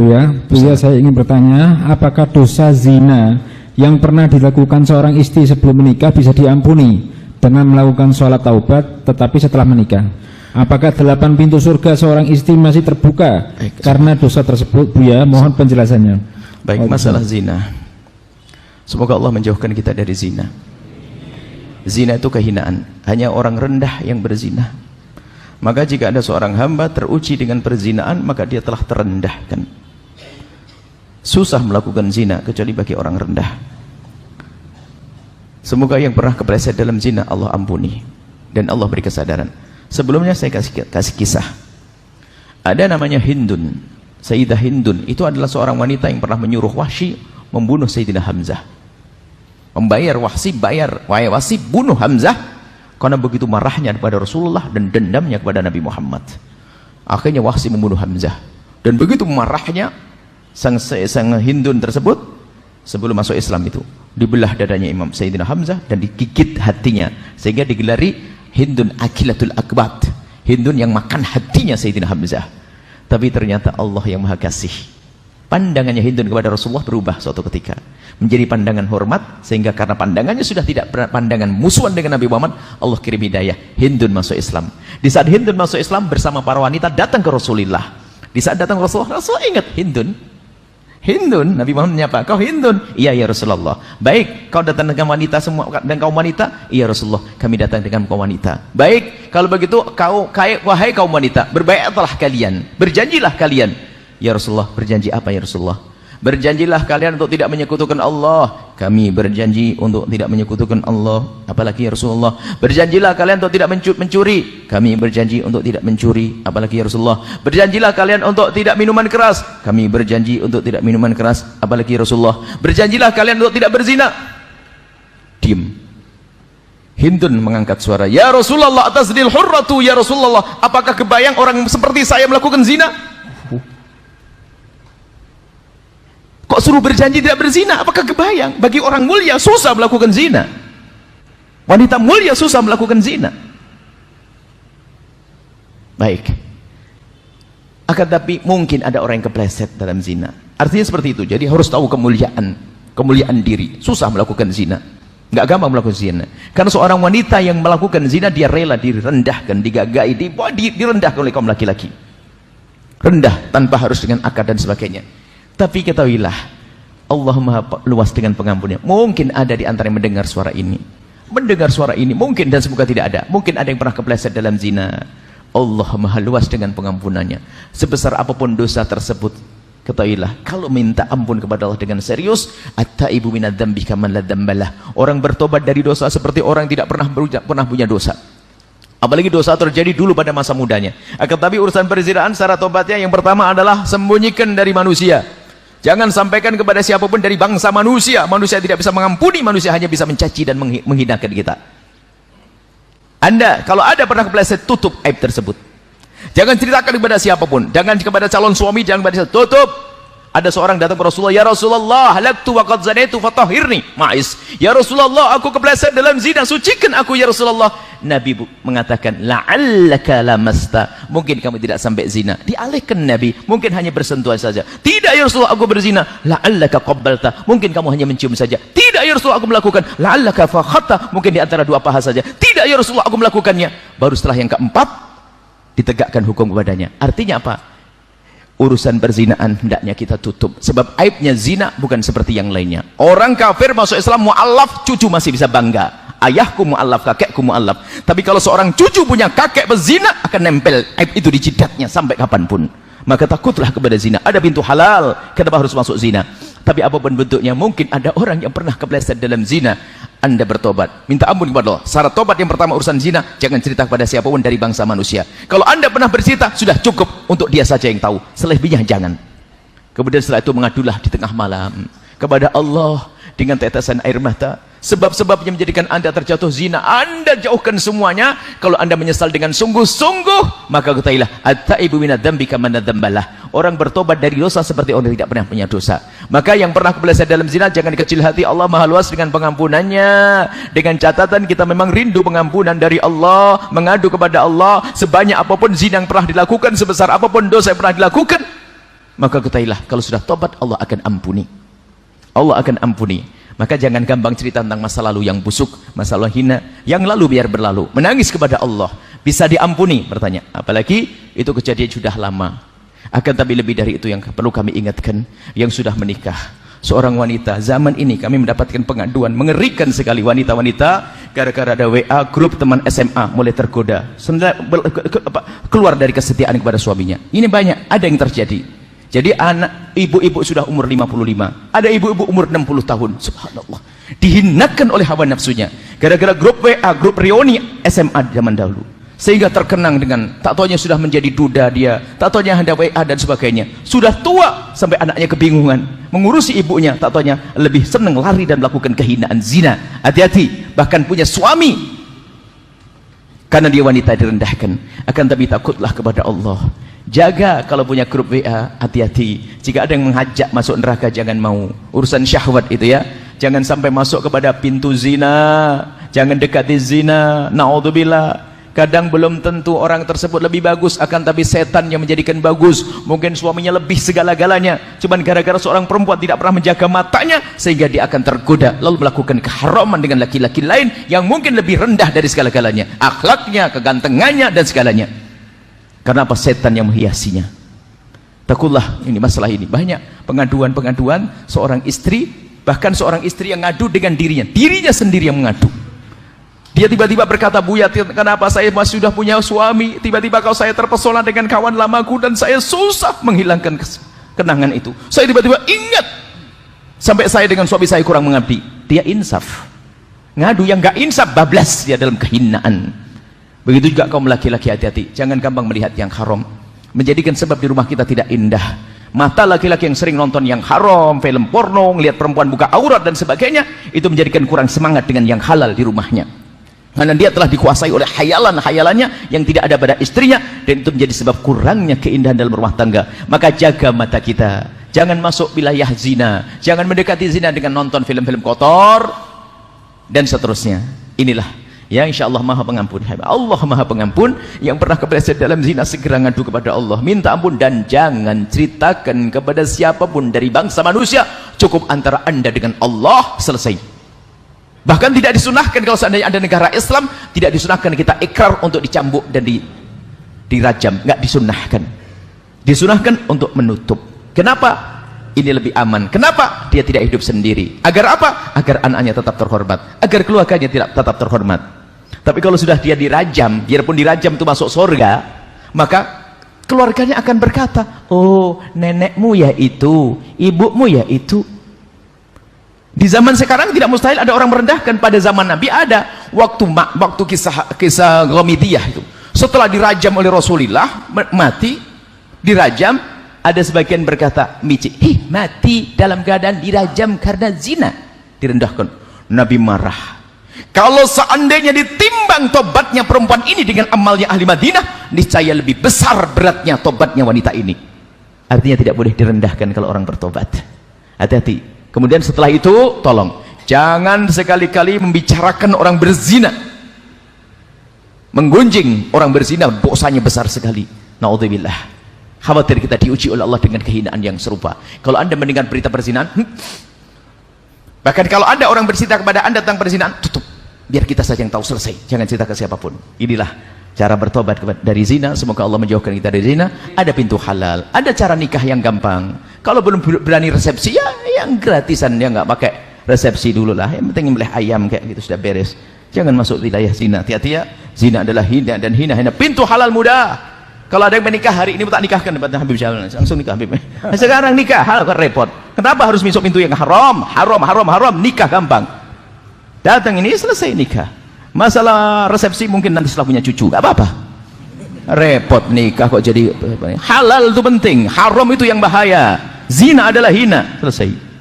Buya. Buya, saya ingin bertanya, apakah dosa zina yang pernah dilakukan seorang istri sebelum menikah bisa diampuni dengan melakukan sholat taubat tetapi setelah menikah? Apakah 8 pintu surga seorang istri masih terbuka karena dosa tersebut, Buya? Mohon penjelasannya. Baik, masalah zina, semoga Allah menjauhkan kita dari zina. Zina itu kehinaan, hanya orang rendah yang berzina. Maka jika ada seorang hamba teruji dengan perzinaan, maka dia telah terendahkan. Susah melakukan zina kecuali bagi orang rendah. Semoga yang pernah kepleset dalam zina Allah ampuni dan Allah beri kesadaran. Sebelumnya saya kasih kisah. Ada namanya Hindun, Sayyidah Hindun. Itu adalah seorang wanita yang pernah menyuruh Wahsy membunuh Sayyidina Hamzah. Membayar Wahsy, wahai Wahsy, bunuh Hamzah, karena begitu marahnya kepada Rasulullah dan dendamnya kepada Nabi Muhammad. Akhirnya Wahsy membunuh Hamzah. Dan begitu marahnya sang Hindun tersebut, sebelum masuk Islam itu dibelah dadanya Imam Sayyidina Hamzah dan digigit hatinya, sehingga digelari Hindun Akilatul Akbat, Hindun yang makan hatinya Sayyidina Hamzah. Tapi ternyata Allah yang Maha Kasih, pandangannya Hindun kepada Rasulullah berubah suatu ketika menjadi pandangan hormat, sehingga karena pandangannya sudah tidak pandangan musuhan dengan Nabi Muhammad, Allah kirim hidayah, Hindun masuk Islam. Di saat Hindun masuk Islam bersama para wanita datang ke Rasulullah. Di saat datang ke Rasulullah, Rasulullah ingat Hindun. Hindun, Nabi Muhammad menyapa, kau Hindun? Iya ya Rasulullah. Baik, kau datang dengan wanita semua dan kaum wanita? Iya Rasulullah, kami datang dengan kaum wanita. Baik, kalau begitu wahai kaum wanita, berbaikatlah kalian, berjanjilah kalian. Ya Rasulullah, berjanji apa ya Rasulullah? Berjanjilah kalian untuk tidak menyekutukan Allah. Kami berjanji untuk tidak menyekutukan Allah. Apalagi ya Rasulullah? Berjanjilah kalian untuk tidak mencuri. Kami berjanji untuk tidak mencuri. Apalagi ya Rasulullah? Berjanjilah kalian untuk tidak minuman keras. Kami berjanji untuk tidak minuman keras. Apalagi ya Rasulullah? Berjanjilah kalian untuk tidak berzina. Diam. Hindun mengangkat suara, ya Rasulullah, atasdil hurratu ya Rasulullah, apakah kebayang orang seperti saya melakukan zina? Kok suruh berjanji tidak berzina? Apakah kebayang? Bagi orang mulia susah melakukan zina. Wanita mulia susah melakukan zina. Baik. Akan tapi mungkin ada orang yang kepleset dalam zina. Artinya seperti itu. Jadi harus tahu kemuliaan diri. Susah melakukan zina. Nggak gampang melakukan zina. Karena seorang wanita yang melakukan zina, dia rela direndahkan, digagai, direndahkan oleh kaum laki-laki. Rendah tanpa harus dengan akad dan sebagainya. Tapi ketahuilah, Allah Maha luas dengan pengampunnya. Mungkin ada di antara yang mendengar suara ini, mungkin, dan semoga tidak ada. Mungkin ada yang pernah kepleset dalam zina. Allah Maha luas dengan pengampunannya. Sebesar apapun dosa tersebut, ketahuilah, kalau minta ampun kepada Allah dengan serius, at-taibu minadz-dzambi kaman la dzambalah. Orang bertobat dari dosa seperti orang tidak pernah punya dosa. Apalagi dosa terjadi dulu pada masa mudanya. Akan tapi urusan perzinaan secara tobatnya yang pertama adalah sembunyikan dari manusia. Jangan sampaikan kepada siapapun dari bangsa manusia. Manusia tidak bisa mengampuni, manusia hanya bisa mencaci dan menghinakan kita. Anda kalau ada pernah kepleset, tutup aib tersebut. Jangan ceritakan kepada siapapun. Jangan kepada calon suami, jangan kepada siapapun. Tutup. Ada seorang datang ke Rasulullah, ya Rasulullah, halaktu wa qad zanaitu fatahhirni. Ma'is. Ya Rasulullah, aku kepleset dalam zina, sucikan aku ya Rasulullah. Nabi mengatakan, la'allaka lamasta. Mungkin kamu tidak sampai zina. Dialihkan Nabi, mungkin hanya bersentuhan saja. Tidak ya Rasulullah, aku berzina. La'allaka qabbalta. Mungkin kamu hanya mencium saja. Tidak ya Rasulullah, aku melakukan. La'allaka fakhatta. Mungkin di antara dua paha saja. Tidak ya Rasulullah, aku melakukannya. Baru setelah yang keempat, ditegakkan hukum kepadanya. Artinya apa? Urusan perzinaan hendaknya kita tutup, sebab aibnya zina bukan seperti yang lainnya. Orang kafir masuk Islam mu'allaf, cucu masih bisa bangga, ayahku mu'allaf, kakekku mu'allaf. Tapi kalau seorang cucu punya kakek berzina, akan nempel aib itu di jidatnya sampai kapanpun. Maka takutlah kepada zina. Ada pintu halal, kenapa harus masuk zina? Tapi apapun bentuknya, mungkin ada orang yang pernah kepleset dalam zina. Anda bertobat, minta ampun kepada Allah. Syarat tobat yang pertama urusan zina, jangan cerita kepada siapapun dari bangsa manusia. Kalau Anda pernah bercerita, sudah cukup untuk dia saja yang tahu. Selebihnya jangan. Kemudian setelah itu mengadulah di tengah malam kepada Allah dengan tetesan air mata. Sebab-sebabnya menjadikan Anda terjatuh zina, Anda jauhkan semuanya. Kalau Anda menyesal dengan sungguh-sungguh, maka ketahuilah, at-taibu minadz-dzambi kaman la dzambalah. Orang bertobat dari dosa seperti orang yang tidak pernah punya dosa. Maka yang pernah kepleset dalam zina, jangan kecil hati. Allah Maha luas dengan pengampunannya. Dengan catatan kita memang rindu pengampunan dari Allah, mengadu kepada Allah. Sebanyak apapun zina yang pernah dilakukan, sebesar apapun dosa yang pernah dilakukan, maka ketahuilah kalau sudah tobat Allah akan ampuni. Allah akan ampuni. Maka jangan gampang cerita tentang masa lalu yang busuk, masa lalu hina. Yang lalu biar berlalu. Menangis kepada Allah bisa diampuni, bertanya. Apalagi itu kejadian sudah lama. Akan tapi lebih dari itu yang perlu kami ingatkan, yang sudah menikah. Seorang wanita zaman ini kami mendapatkan pengaduan mengerikan sekali, wanita-wanita gara-gara ada WA grup teman SMA mulai tergoda keluar dari kesetiaan kepada suaminya. Ini banyak, ada yang terjadi. Jadi anak ibu-ibu sudah umur 55, ada ibu-ibu umur 60 tahun, subhanallah, dihinakan oleh hawa nafsunya gara-gara grup WA, grup reuni SMA zaman dahulu, sehingga terkenang dengan tak taunya sudah menjadi duda dia, tak taunya ada WA dan sebagainya. Sudah tua sampai anaknya kebingungan mengurusi ibunya, tak taunya lebih senang lari dan melakukan kehinaan zina. Hati-hati, bahkan punya suami karena dia wanita direndahkan. Akan tapi takutlah kepada Allah. Jaga kalau punya grup WA, hati-hati. Jika ada yang mengajak masuk neraka, jangan mau. Urusan syahwat itu ya, jangan sampai masuk kepada pintu zina, jangan dekati zina. Naudzubillah. Kadang belum tentu orang tersebut lebih bagus, akan tapi setan yang menjadikan bagus. Mungkin suaminya lebih segala-galanya, cuman gara-gara seorang perempuan tidak pernah menjaga matanya, sehingga dia akan tergoda lalu melakukan keharaman dengan laki-laki lain yang mungkin lebih rendah dari segala-galanya, akhlaknya, kegantengannya dan segalanya. Karena apa? Setan yang menghiasinya. Takutlah ini masalah ini. Banyak pengaduan-pengaduan seorang istri, bahkan seorang istri yang ngadu dengan dirinya sendiri yang mengadu. Dia tiba-tiba berkata, "Buya, kenapa saya masih sudah punya suami, tiba-tiba kalau saya terpesona dengan kawan lamaku dan saya susah menghilangkan kenangan itu. Saya tiba-tiba ingat sampai saya dengan suami saya kurang mengabdi." Dia insaf. Ngadu yang gak insaf bablas dia dalam kehinaan. Begitu juga kaum laki-laki, hati-hati, jangan gampang melihat yang haram, menjadikan sebab di rumah kita tidak indah. Mata laki-laki yang sering nonton yang haram, film porno, lihat perempuan buka aurat dan sebagainya, itu menjadikan kurang semangat dengan yang halal di rumahnya. Karena dia telah dikuasai oleh hayalan-hayalannya yang tidak ada pada istrinya, dan itu menjadi sebab kurangnya keindahan dalam rumah tangga. Maka jaga mata kita, jangan masuk wilayah zina, jangan mendekati zina dengan nonton film-film kotor dan seterusnya. Inilah ya, insya Allah Maha Pengampun. Allah Maha Pengampun. Yang pernah kepleset dalam zina segera ngadu kepada Allah, minta ampun, dan jangan ceritakan kepada siapapun dari bangsa manusia. Cukup antara anda dengan Allah, selesai. Bahkan tidak disunahkan kalau seandainya ada negara Islam, tidak disunahkan kita ikrar untuk dicambuk dan dirajam, nggak disunahkan. Disunahkan untuk menutup. Kenapa? Ini lebih aman. Kenapa? Dia tidak hidup sendiri. Agar apa? Agar anaknya tetap terhormat, agar keluarganya tetap terhormat. Tapi kalau sudah dia dirajam, biarpun dirajam itu masuk surga, maka keluarganya akan berkata, "Oh, nenekmu ya itu, ibumu ya itu." Di zaman sekarang tidak mustahil ada orang merendahkan. Pada zaman Nabi ada waktu kisah Ghamidiyah itu. Setelah dirajam oleh Rasulullah, mati, dirajam, ada sebagian berkata, "Mici, mati dalam keadaan dirajam karena zina." Direndahkan. Nabi marah. Kalau seandainya ditimbang tobatnya perempuan ini dengan amalnya ahli Madinah, niscaya lebih besar beratnya tobatnya wanita ini. Artinya tidak boleh direndahkan kalau orang bertobat. Hati-hati. Kemudian setelah itu, tolong jangan sekali-kali membicarakan orang berzina, menggunjing orang berzina, dosanya besar sekali. Naudzubillah. Khawatir kita diuji oleh Allah dengan kehinaan yang serupa. Kalau anda mendengar berita perzinahan, bahkan kalau ada orang bercerita kepada anda tentang perzinahan, tutup, biar kita saja yang tahu, selesai, jangan cerita ke siapapun. Inilah cara bertobat dari zina. Semoga Allah menjauhkan kita dari zina. Ada pintu halal, ada cara nikah yang gampang. Kalau belum berani resepsi, ya yang gratisan, ya nggak pakai resepsi dulu lah. Yang penting nyembelih ayam kayak gitu sudah beres. Jangan masuk wilayah zina. Hati-hati ya, zina adalah hina dan hina. Pintu halal mudah. Kalau ada yang menikah hari ini, tak nikahkan depan Habib Syahlan, langsung nikah Habib. Sekarang nikah hal repot. Kenapa harus masuk pintu yang haram? Haram, nikah gampang. Datang ini selesai nikah. Masalah resepsi mungkin nanti setelah punya cucu, gak apa-apa. Repot nikah kok jadi halal itu penting, haram itu yang bahaya. Zina adalah hina, selesai.